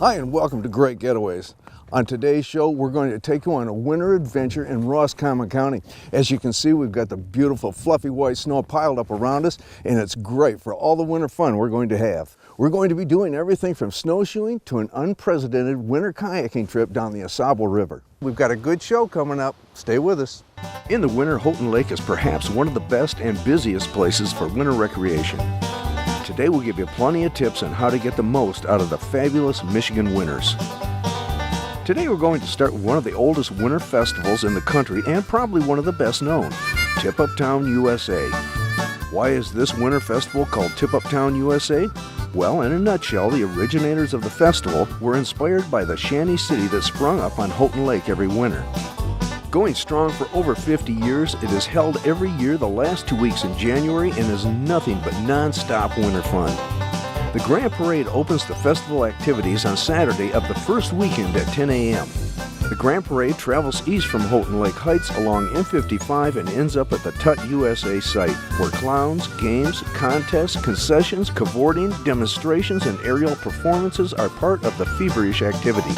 Hi and welcome to Great Getaways. On today's show, we're going to take you on a winter adventure in Roscommon County. As you can see, we've got the beautiful fluffy white snow piled up around us, and it's great for all the winter fun we're going to have. We're going to be doing everything from snowshoeing to an unprecedented winter kayaking trip down the AusAble River. We've got a good show coming up. Stay with us. In the winter, Houghton Lake is perhaps one of the best and busiest places for winter recreation. Today we'll give you plenty of tips on how to get the most out of the fabulous Michigan winters. Today we're going to start with one of the oldest winter festivals in the country and probably one of the best known, Tip Up Town USA. Why is this winter festival called Tip Up Town USA? Well, in a nutshell, the originators of the festival were inspired by the shanty city that sprung up on Houghton Lake every winter. Going strong for over 50 years, it is held every year the last 2 weeks in January and is nothing but non-stop winter fun. The Grand Parade opens the festival activities on Saturday of the first weekend at 10 a.m. The Grand Parade travels east from Houghton Lake Heights along M55 and ends up at the Tut USA site, where clowns, games, contests, concessions, cavorting, demonstrations, and aerial performances are part of the feverish activity.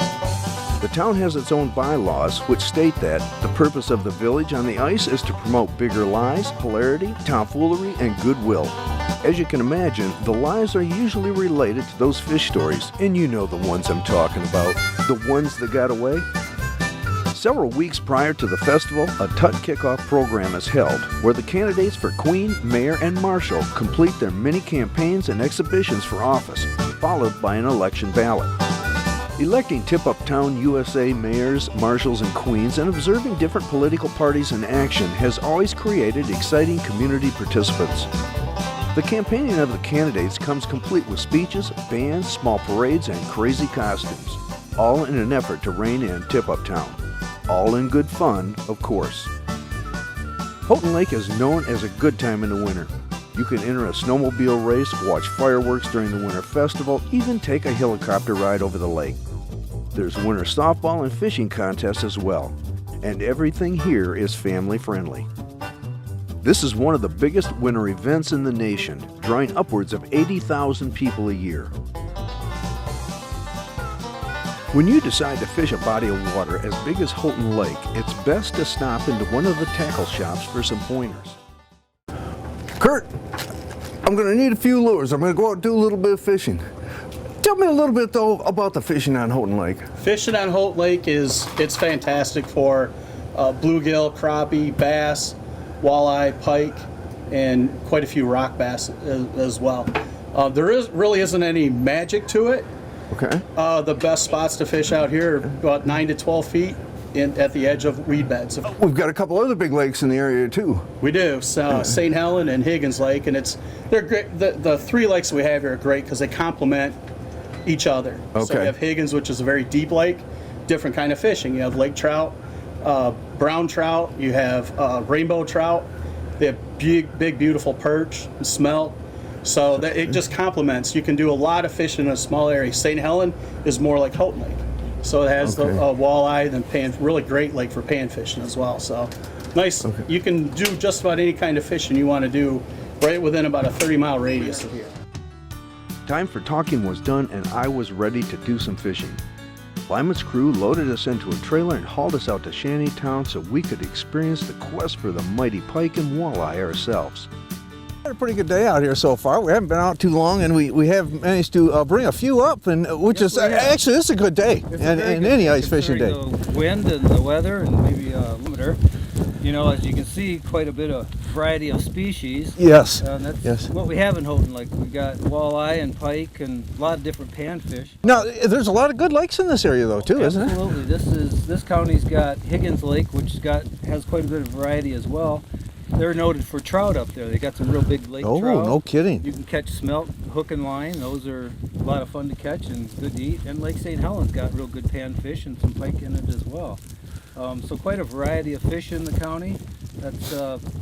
The town has its own bylaws, which state that the purpose of the village on the ice is to promote bigger lies, hilarity, tomfoolery, and goodwill. As you can imagine, the lies are usually related to those fish stories, and you know the ones I'm talking about, the ones that got away. Several weeks prior to the festival, a Tut kickoff program is held, where the candidates for Queen, Mayor, and Marshal complete their mini campaigns and exhibitions for office, followed by an election ballot. Electing Tip Up Town USA mayors, marshals, and queens and observing different political parties in action has always created exciting community participants. The campaigning of the candidates comes complete with speeches, bands, small parades, and crazy costumes, all in an effort to rein in Tip Up Town. All in good fun, of course. Houghton Lake is known as a good time in the winter. You can enter a snowmobile race, watch fireworks during the winter festival, even take a helicopter ride over the lake. There's winter softball and fishing contests as well, and everything here is family friendly. This is one of the biggest winter events in the nation, drawing upwards of 80,000 people a year. When you decide to fish a body of water as big as Houghton Lake, it's best to stop into one of the tackle shops for some pointers. Kurt, I'm going to need a few lures. I'm going to go out and do a little bit of fishing. Tell me a little bit, though, about the fishing on Houghton Lake. Fishing on Houghton Lake it's fantastic for bluegill, crappie, bass, walleye, pike, and quite a few rock bass as well. There really isn't any magic to it. Okay. The best spots to fish out here are about 9 to 12 feet at the edge of weed beds. We've got a couple other big lakes in the area too. We do. So St. Helen and Higgins Lake, and they're great. The three lakes we have here are great because they complement each other. Okay. So we have Higgins, which is a very deep lake, different kind of fishing. You have lake trout, brown trout. You have rainbow trout. They have big, beautiful perch, and smelt. So that it just complements. You can do a lot of fishing in a small area. St. Helen is more like Houghton Lake. So it has the walleye and really great lake for pan fishing as well. So nice. Okay. You can do just about any kind of fishing you want to do right within about a 30-mile radius of here. Time for talking was done and I was ready to do some fishing. Lyman's crew loaded us into a trailer and hauled us out to Shantytown so we could experience the quest for the mighty pike and walleye ourselves. Had a pretty good day out here so far. We haven't been out too long, and we have managed to bring a few up, and which is actually it's a good day, and any ice fishing day. The wind and the weather and maybe limiter. You know, as you can see, quite a bit of variety of species. Yes. That's what we have in Houghton. Like we got walleye and pike and a lot of different panfish. Now, there's a lot of good lakes in this area, though, too, isn't it? Absolutely. This county's got Higgins Lake, which has quite a bit of variety as well. They're noted for trout up there. They got some real big lake trout. Oh, no kidding. You can catch smelt, hook and line. Those are a lot of fun to catch and good to eat. And Lake St. Helens got real good panfish and some pike in it as well. So quite a variety of fish in the county. That's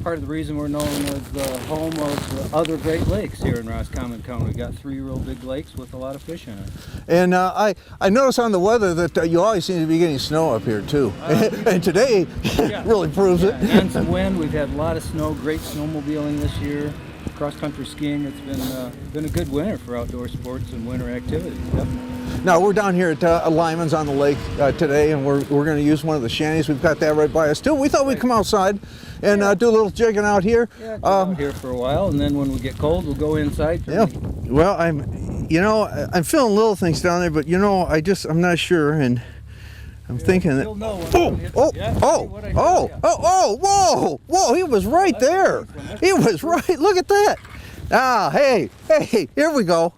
part of the reason we're known as the home of the other Great Lakes here in Roscommon County. We got 3 real big lakes with a lot of fish in it. And I noticed on the weather that you always seem to be getting snow up here too. And today really proves it. And some wind. We've had a lot of snow, great snowmobiling this year. Cross-country skiing. It's been a good winter for outdoor sports and winter activities. Definitely. Now we're down here at Lyman's on the lake today, and we're going to use one of the shanties. We've got that right by us too. We thought we'd come outside and do a little jigging out here. Yeah, out here for a while, and then when we get cold, we'll go inside. Yeah. Well, I'm feeling little things down there, but I'm not sure, and I'm thinking that. Whoa! He was right there. He was right. Look at that. Ah, hey, here we go.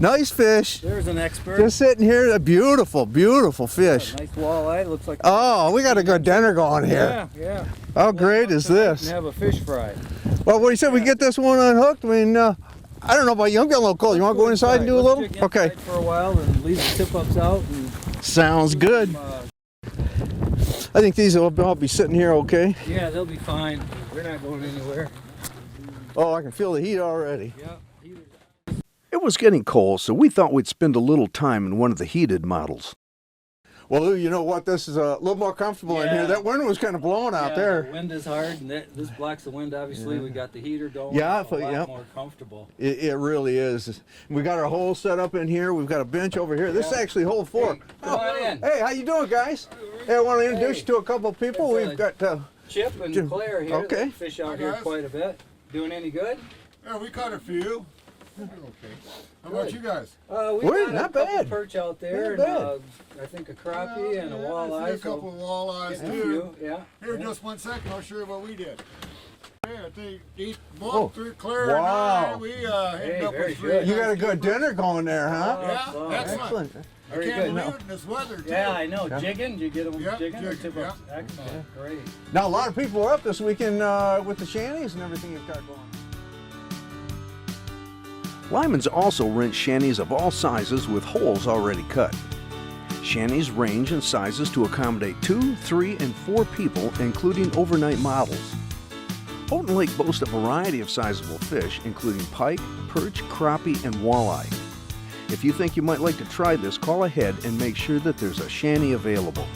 Nice fish. There's an expert. Just sitting here, a beautiful, beautiful fish. Nice walleye. Looks like. Oh, we got a good dinner going here. Yeah. How great is this? And have a fish fry. Well, what do you say we get this one unhooked? I mean, I don't know about you. I'm getting a little cold. You want to go inside and do a little? Okay. For a while and leave the tip-ups out. And sounds good. I think these will all be sitting here okay. Yeah, they'll be fine. They're not going anywhere. Oh, I can feel the heat already. Yeah. It was getting cold, so we thought we'd spend a little time in one of the heated models. Well, you know what? This is a little more comfortable in here. That wind was kind of blowing out there. The wind is hard, and this blocks the wind, obviously. We got the heater going. Yeah, it's a lot more comfortable. It really is. We got our hole set up in here. We've got a bench over here. This is actually hole 4. Hey, come on in. Hey, how you doing, guys? Hey, I want to introduce you to a couple of people. We've got Chip and Claire here. Okay. They fish out here quite a bit. Doing any good? Yeah, we caught a few. Okay. How about you guys? We got not a couple bad. Perch out there, Not and I think a crappie and a walleye. A couple of walleyes a too. few, yeah. Here, just 1 second. I'll show you what we did. Yeah, they Oh, walked through Claire wow. and I. We ended up very with 3. good. You got a good dinner going there, huh? Yeah, excellent. Very Can't good. believe it in this weather too. Yeah, I know. Jigging? Did you get them Yep, jigging or jigging, tip-ups? Excellent. Great. Now, a lot of people are up this weekend with the shanties and everything you've got going on. Lyman's also rents shanties of all sizes with holes already cut. Shanties range in sizes to accommodate 2, 3, and 4 people, including overnight models. Houghton Lake boasts a variety of sizable fish, including pike, perch, crappie, and walleye. If you think you might like to try this, call ahead and make sure that there's a shanty available.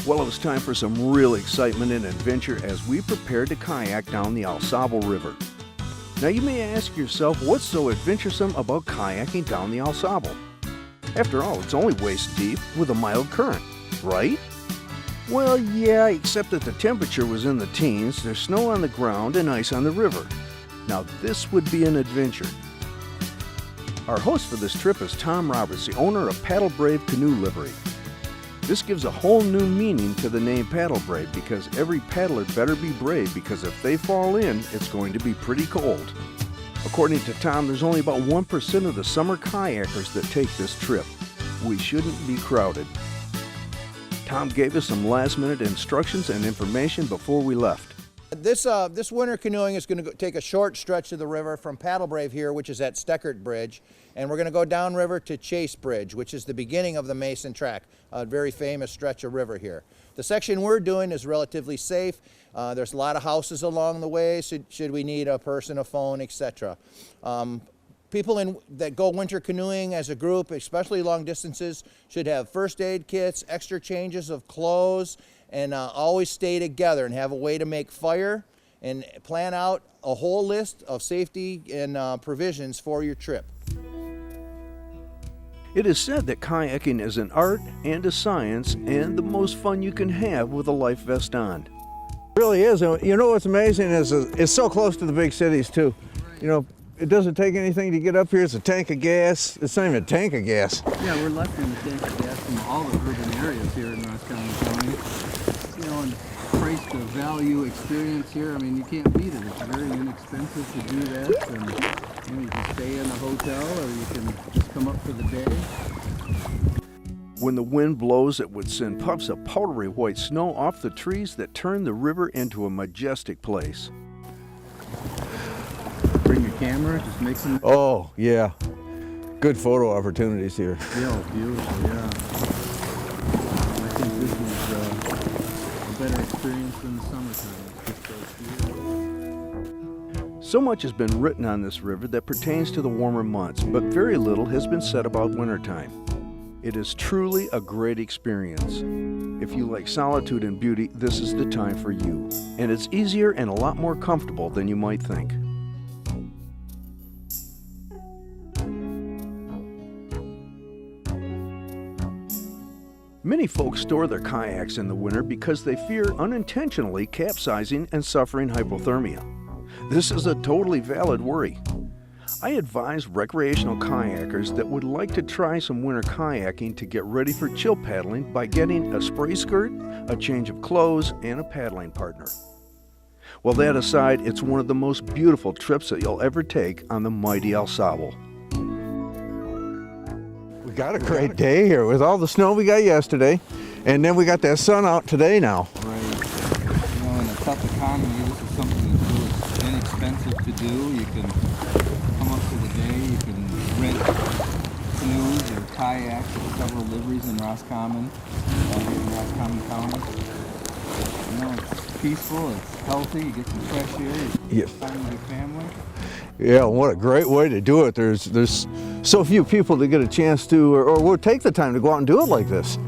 Well, it was time for some real excitement and adventure as we prepared to kayak down the AusAble River. Now you may ask yourself, what's so adventuresome about kayaking down the AusAble? After all, it's only waist deep with a mild current, right? Well, yeah, except that the temperature was in the teens, there's snow on the ground and ice on the river. Now this would be an adventure. Our host for this trip is Tom Roberts, the owner of Paddle Brave Canoe Livery. This gives a whole new meaning to the name Paddle Brave because every paddler better be brave because if they fall in, it's going to be pretty cold. According to Tom, there's only about 1% of the summer kayakers that take this trip. We shouldn't be crowded. Tom gave us some last-minute instructions and information before we left. This winter canoeing is going to take a short stretch of the river from Paddle Brave here, which is at Steckert Bridge, and we're going to go downriver to Chase Bridge, which is the beginning of the Mason Track, a very famous stretch of river here. The section we're doing is relatively safe. There's a lot of houses along the way, should we need a person, a phone, etc. People that go winter canoeing as a group, especially long distances, should have first aid kits, extra changes of clothes, and always stay together and have a way to make fire and plan out a whole list of safety and provisions for your trip. It is said that kayaking is an art and a science and the most fun you can have with a life vest on. It really is. You know what's amazing is it's so close to the big cities too. You know, it doesn't take anything to get up here. It's a tank of gas. It's not even a tank of gas. Yeah, we're less than a tank of gas from all the urban areas here in Roscommon County. You know, and price to value experience here, I mean, you can't beat it. It's very inexpensive to do this, and you can stay in a hotel or you can just come up for the day. When the wind blows, it would send puffs of powdery white snow off the trees that turn the river into a majestic place. Bring your camera, just make some. Oh, yeah. Good photo opportunities here. Yeah, beautiful, yeah. I think this is a better experience than the summertime. So much has been written on this river that pertains to the warmer months, but very little has been said about wintertime. It is truly a great experience. If you like solitude and beauty, this is the time for you. And it's easier and a lot more comfortable than you might think. Many folks store their kayaks in the winter because they fear unintentionally capsizing and suffering hypothermia. This is a totally valid worry. I advise recreational kayakers that would like to try some winter kayaking to get ready for chill paddling by getting a spray skirt, a change of clothes, and a paddling partner. Well, that aside, it's one of the most beautiful trips that you'll ever take on the mighty AusAble. We got a great day here with all the snow we got yesterday, and then we got that sun out today now. Right. You know, in a tough economy, this is something that's really inexpensive to do. You can come up for the day, you can rent canoes or kayaks at several liveries in Roscommon, here in Roscommon County. You know, it's peaceful, it's healthy, you get some fresh air, you get time with your family. Yeah, what a great way to do it. There's so few people to get a chance to, or will take the time to go out and do it like this.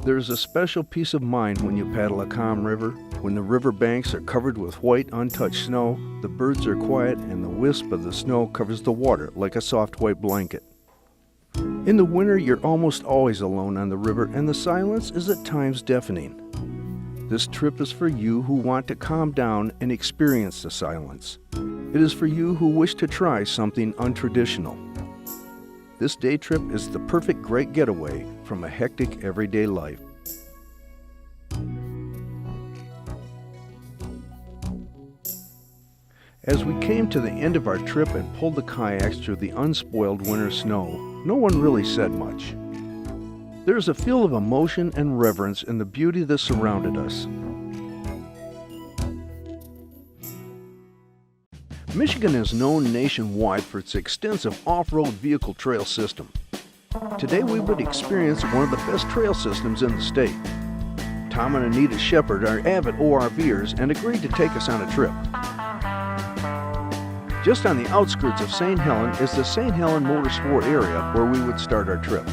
There's a special peace of mind when you paddle a calm river, when the river banks are covered with white, untouched snow, the birds are quiet, and the wisp of the snow covers the water like a soft white blanket. In the winter, you're almost always alone on the river, and the silence is at times deafening. This trip is for you who want to calm down and experience the silence. It is for you who wish to try something untraditional. This day trip is the perfect great getaway from a hectic everyday life. As we came to the end of our trip and pulled the kayaks through the unspoiled winter snow, no one really said much. There is a feel of emotion and reverence in the beauty that surrounded us. Michigan is known nationwide for its extensive off-road vehicle trail system. Today we would experience one of the best trail systems in the state. Tom and Anita Shepard are avid ORVers and agreed to take us on a trip. Just on the outskirts of St. Helen is the St. Helen Motorsport area where we would start our trip.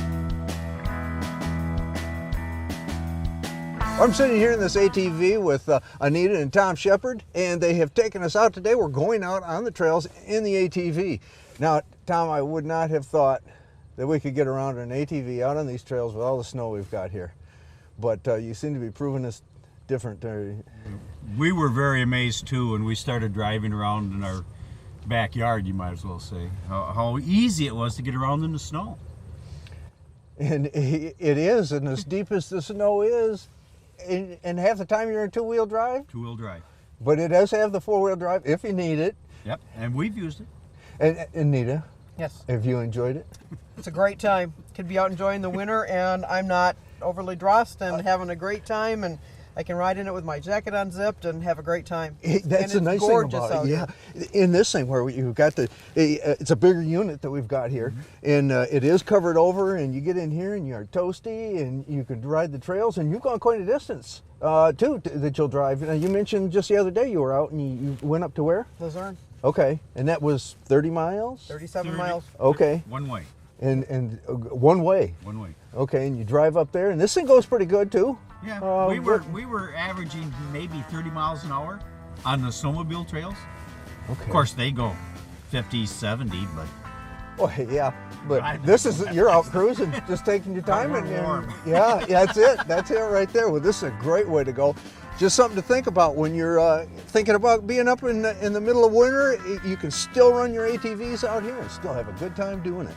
I'm sitting here in this ATV with Anita and Tom Shepard, and they have taken us out today. We're going out on the trails in the ATV. Now, Tom, I would not have thought that we could get around in an ATV out on these trails with all the snow we've got here. But you seem to be proving us different. We were very amazed too when we started driving around in our backyard, you might as well say, how easy it was to get around in the snow. And it is, and as deep as the snow is, and half the time you're in two-wheel drive. Two-wheel drive. But it does have the four-wheel drive if you need it. Yep, and we've used it. And Anita, Yes, have you enjoyed it? it's a great time. Could be out enjoying the winter, and I'm not overly dressed and having a great time, and I can ride in it with my jacket unzipped and have a great time. That's the nice thing about it. Yeah, in this thing where you've got it's a bigger unit that we've got here, and it is covered over, and you get in here and you're toasty, and you could ride the trails, and you've gone quite a distance too that you'll drive. You mentioned just the other day you were out and you went up to where? Luzerne, Okay, and that was 30 miles? 37 miles. Okay, One way. and one way. One way. Okay, and you drive up there, and this thing goes pretty good too. Yeah, we were averaging maybe 30 miles an hour on the snowmobile trails. Okay. Of course, they go 50, 70, but Well, yeah, but I know. this is, you're out cruising, just taking your time. We're warm. Yeah, that's it. That's it right there. Well, this is a great way to go. Just something to think about when you're thinking about being up in the middle of winter. You can still run your ATVs out here and still have a good time doing it.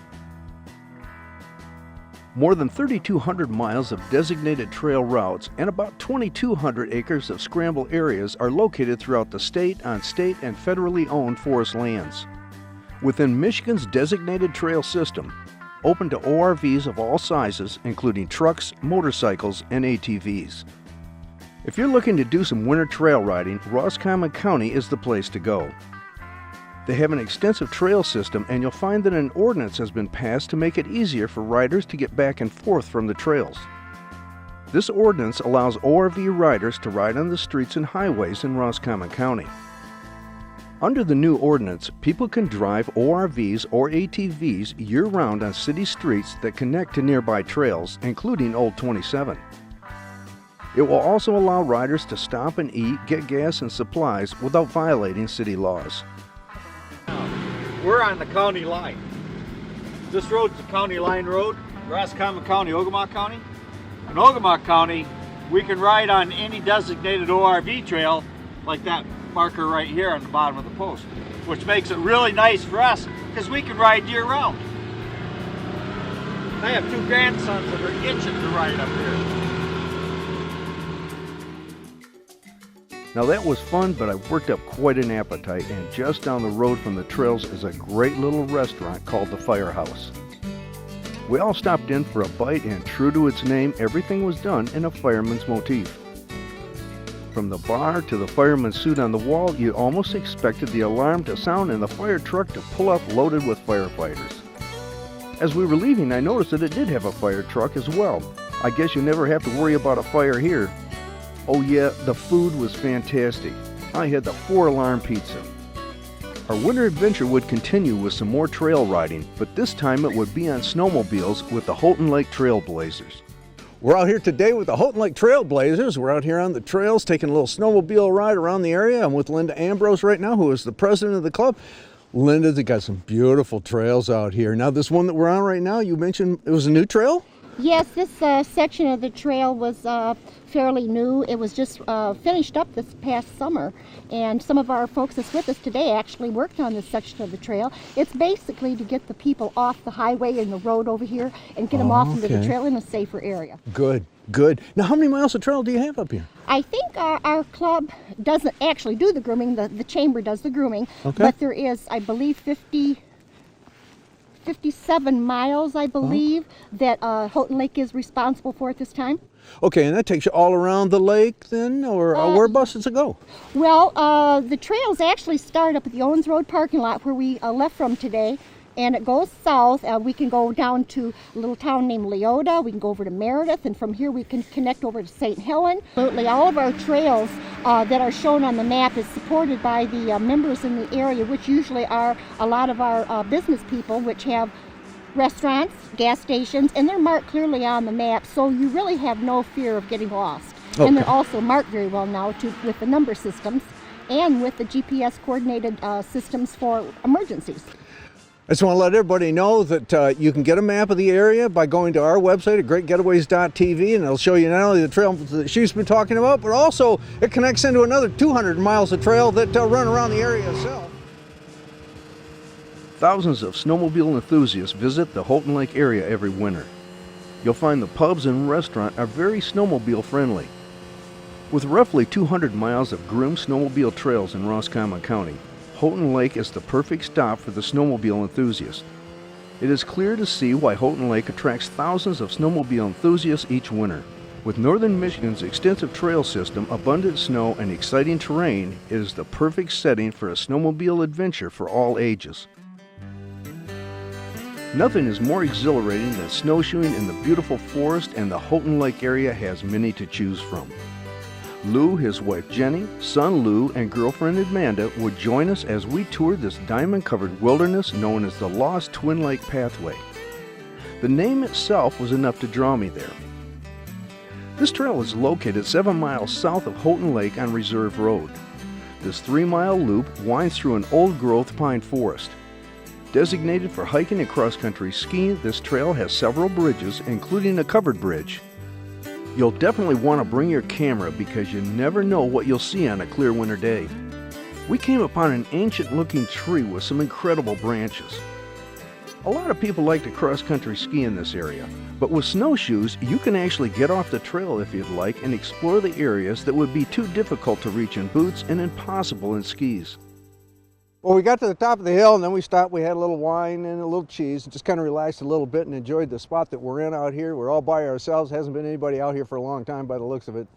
More than 3,200 miles of designated trail routes and about 2,200 acres of scramble areas are located throughout the state on state and federally owned forest lands. Within Michigan's designated trail system, open to ORVs of all sizes, including trucks, motorcycles, and ATVs. If you're looking to do some winter trail riding, Roscommon County is the place to go. They have an extensive trail system, and you'll find that an ordinance has been passed to make it easier for riders to get back and forth from the trails. This ordinance allows ORV riders to ride on the streets and highways in Roscommon County. Under the new ordinance, people can drive ORVs or ATVs year-round on city streets that connect to nearby trails, including Old 27. It will also allow riders to stop and eat, get gas and supplies without violating city laws. We're on the county line. This road's the county line road, Roscommon County, Ogama County. In Ogama County, we can ride on any designated ORV trail like that marker right here on the bottom of the post, which makes it really nice for us because we can ride year round. I have 2 grandsons that are itching to ride up here. Now that was fun, but I worked up quite an appetite, and just down the road from the trails is a great little restaurant called the Firehouse. We all stopped in for a bite, and true to its name, everything was done in a fireman's motif. From the bar to the fireman's suit on the wall, you almost expected the alarm to sound and the fire truck to pull up loaded with firefighters. As we were leaving, I noticed that it did have a fire truck as well. I guess you never have to worry about a fire here. Oh yeah, the food was fantastic. I had the 4-alarm pizza. Our winter adventure would continue with some more trail riding, but this time it would be on snowmobiles with the Houghton Lake Trailblazers. We're out here today with the Houghton Lake Trailblazers. We're out here on the trails taking a little snowmobile ride around the area. I'm with Linda Ambrose right now, who is the president of the club. Linda, they got some beautiful trails out here. Now this one that we're on right now, you mentioned it was a new trail? Yes, this section of the trail was fairly new. It was just finished up this past summer, and some of our folks that's with us today actually worked on this section of the trail. It's basically to get the people off the highway and the road over here and get them off into the trail in a safer area. Good, good. Now how many miles of trail do you have up here? I think our club doesn't actually do the grooming, the chamber does the grooming, but there is, I believe, 57 miles, I believe, that Houghton Lake is responsible for at this time. Okay, and that takes you all around the lake then, or whereabouts does it go? Well, the trails actually start up at the Owens Road parking lot where we left from today, and it goes south. We can go down to a little town named Leota, we can go over to Meredith, and from here we can connect over to St. Helen. Absolutely, all of our trails that are shown on the map is supported by the members in the area, which usually are a lot of our business people, which have restaurants, gas stations, and they're marked clearly on the map, so you really have no fear of getting lost. Okay. And they're also marked very well now with the number systems and with the GPS coordinated systems for emergencies. I just want to let everybody know that you can get a map of the area by going to our website at greatgetaways.tv, and it'll show you not only the trail that she's been talking about, but also it connects into another 200 miles of trail that run around the area itself. Thousands of snowmobile enthusiasts visit the Houghton Lake area every winter. You'll find the pubs and restaurant are very snowmobile friendly. With roughly 200 miles of groomed snowmobile trails in Roscommon County, Houghton Lake is the perfect stop for the snowmobile enthusiast. It is clear to see why Houghton Lake attracts thousands of snowmobile enthusiasts each winter. With northern Michigan's extensive trail system, abundant snow, and exciting terrain, it is the perfect setting for a snowmobile adventure for all ages. Nothing is more exhilarating than snowshoeing in the beautiful forest, and the Houghton Lake area has many to choose from. Lou, his wife Jenny, son Lou, and girlfriend Amanda would join us as we toured this diamond-covered wilderness known as the Lost Twin Lake Pathway. The name itself was enough to draw me there. This trail is located 7 miles south of Houghton Lake on Reserve Road. This 3-mile loop winds through an old-growth pine forest. Designated for hiking and cross-country skiing, this trail has several bridges, including a covered bridge. You'll definitely want to bring your camera because you never know what you'll see on a clear winter day. We came upon an ancient-looking tree with some incredible branches. A lot of people like to cross-country ski in this area, but with snowshoes, you can actually get off the trail if you'd like and explore the areas that would be too difficult to reach in boots and impossible in skis. Well, we got to the top of the hill and then we stopped. We had a little wine and a little cheese and just kind of relaxed a little bit and enjoyed the spot that we're in out here. We're all by ourselves. Hasn't been anybody out here for a long time by the looks of it.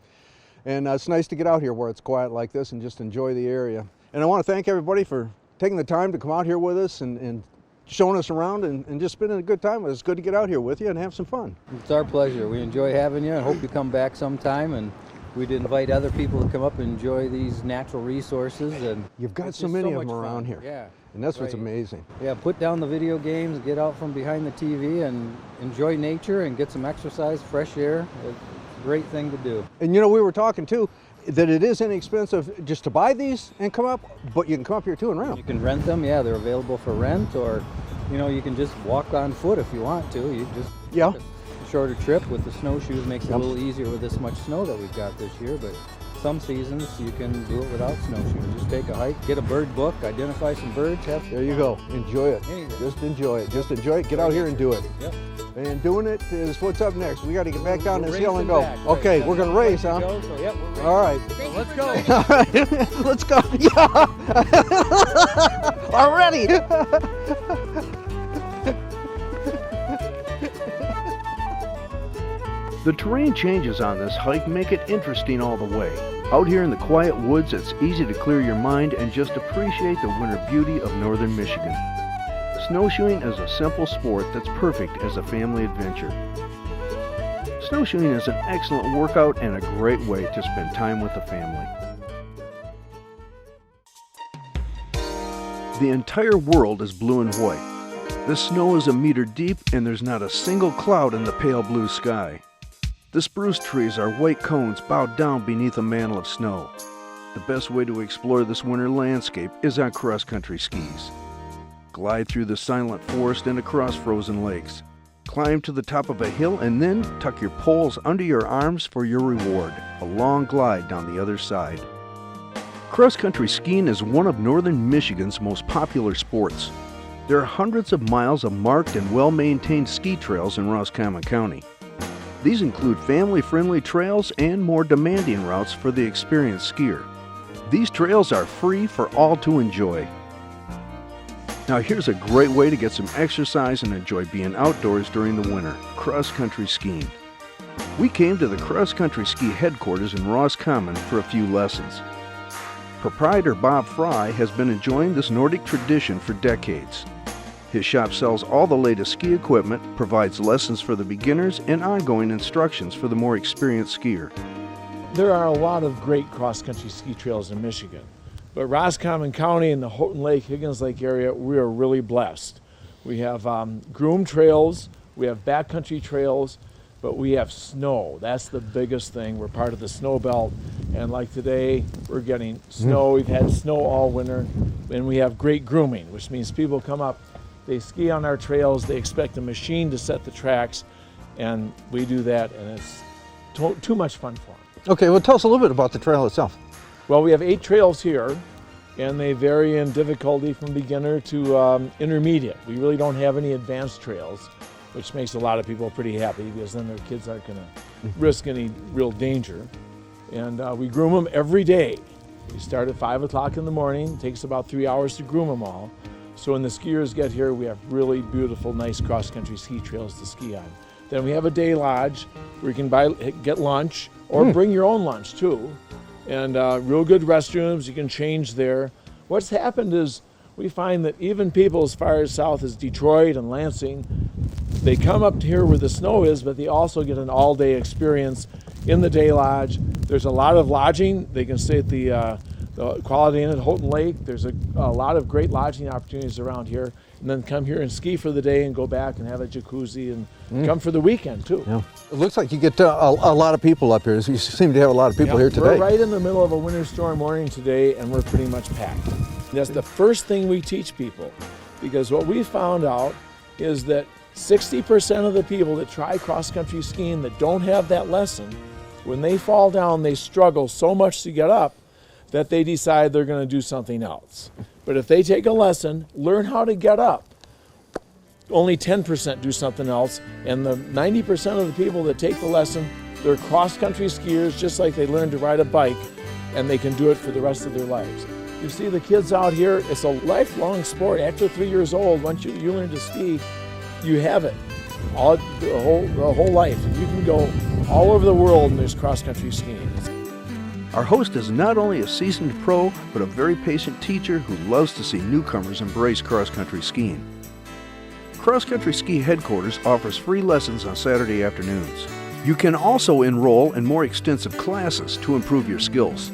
And it's nice to get out here where it's quiet like this and just enjoy the area. And I want to thank everybody for taking the time to come out here with us and showing us around and just spending a good time with us. It's good to get out here with you and have some fun. It's our pleasure. We enjoy having you and hope you come back sometime. And we'd invite other people to come up and enjoy these natural resources. And you've got so many of them around here. Yeah. And that's what's amazing. Yeah, put down the video games, get out from behind the TV and enjoy nature and get some exercise, fresh air. It's a great thing to do. And you know, we were talking too, that it is inexpensive just to buy these and come up, but you can come up here too and rent. You can rent them, yeah, they're available for rent, or you know, you can just walk on foot if you want to. You just Yeah. take a shorter trip with the snowshoes makes it a little easier with this much snow that we've got this year, but some seasons you can do it without snowshoes. Just take a hike, get a bird book, identify some birds, There you go. Enjoy it. Anything. Just enjoy it. Just enjoy it. Get out here and do it. Yep. And doing it is what's up next. We got to get back down We're this hill and go. racing back, right. Okay, Got we're going to another race, place huh? to go, so, yep, we're racing. All right. So let's go. All right. Let's go. Yeah. Already. The terrain changes on this hike make it interesting all the way. Out here in the quiet woods, it's easy to clear your mind and just appreciate the winter beauty of northern Michigan. Snowshoeing is a simple sport that's perfect as a family adventure. Snowshoeing is an excellent workout and a great way to spend time with the family. The entire world is blue and white. The snow is a meter deep and there's not a single cloud in the pale blue sky. The spruce trees are white cones bowed down beneath a mantle of snow. The best way to explore this winter landscape is on cross-country skis. Glide through the silent forest and across frozen lakes. Climb to the top of a hill and then tuck your poles under your arms for your reward, a long glide down the other side. Cross-country skiing is one of northern Michigan's most popular sports. There are hundreds of miles of marked and well-maintained ski trails in Roscommon County. These include family-friendly trails and more demanding routes for the experienced skier. These trails are free for all to enjoy. Now here's a great way to get some exercise and enjoy being outdoors during the winter, cross-country skiing. We came to the cross-country ski headquarters in Roscommon for a few lessons. Proprietor Bob Fry has been enjoying this Nordic tradition for decades. His shop sells all the latest ski equipment, provides lessons for the beginners, and ongoing instructions for the more experienced skier. There are a lot of great cross-country ski trails in Michigan, but Roscommon County and the Houghton Lake, Higgins Lake area, we are really blessed. We have groomed trails, we have backcountry trails, but we have snow. That's the biggest thing. We're part of the snow belt, and like today, we're getting snow. We've had snow all winter, and we have great grooming, which means people come up, they ski on our trails, they expect a machine to set the tracks, and we do that, and it's too much fun for them. Okay, well tell us a little bit about the trail itself. Well, we have 8 trails here, and they vary in difficulty from beginner to intermediate. We really don't have any advanced trails, which makes a lot of people pretty happy because then their kids aren't going to risk any real danger. And we groom them every day. We start at 5 o'clock in the morning. It takes about 3 hours to groom them all. So when the skiers get here, we have really beautiful, nice cross-country ski trails to ski on. Then we have a day lodge where you can get lunch or bring your own lunch too. And real good restrooms, you can change there. What's happened is we find that even people as far as south as Detroit and Lansing, they come up to here where the snow is, but they also get an all-day experience in the day lodge. There's a lot of lodging. They can stay at the Quality Inn at Houghton Lake. There's a lot of great lodging opportunities around here. And then come here and ski for the day and go back and have a jacuzzi and come for the weekend too. Yeah. It looks like you get a lot of people up here. You seem to have a lot of people here today. We're right in the middle of a winter storm morning today, and we're pretty much packed. That's the first thing we teach people, because what we found out is that 60% of the people that try cross-country skiing that don't have that lesson, when they fall down, they struggle so much to get up that they decide they're going to do something else. But if they take a lesson, learn how to get up, only 10% do something else, and the 90% of the people that take the lesson, they're cross-country skiers just like they learned to ride a bike, and they can do it for the rest of their lives. You see the kids out here, it's a lifelong sport. After 3 years old, once you learn to ski, you have it the whole life. You can go all over the world and there's cross-country skiing. Our host is not only a seasoned pro, but a very patient teacher who loves to see newcomers embrace cross-country skiing. Cross-Country Ski Headquarters offers free lessons on Saturday afternoons. You can also enroll in more extensive classes to improve your skills.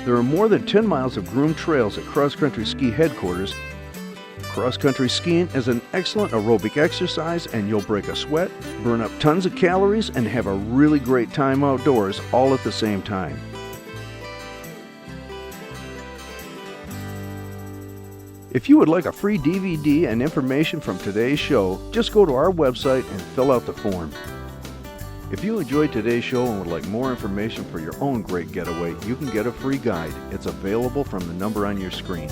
There are more than 10 miles of groomed trails at Cross-Country Ski Headquarters. Cross-country skiing is an excellent aerobic exercise, and you'll break a sweat, burn up tons of calories, and have a really great time outdoors all at the same time. If you would like a free DVD and information from today's show, just go to our website and fill out the form. If you enjoyed today's show and would like more information for your own great getaway, you can get a free guide. It's available from the number on your screen.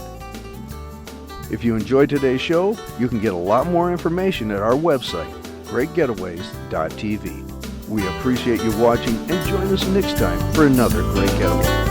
If you enjoyed today's show, you can get a lot more information at our website, greatgetaways.tv. We appreciate you watching and join us next time for another great getaway.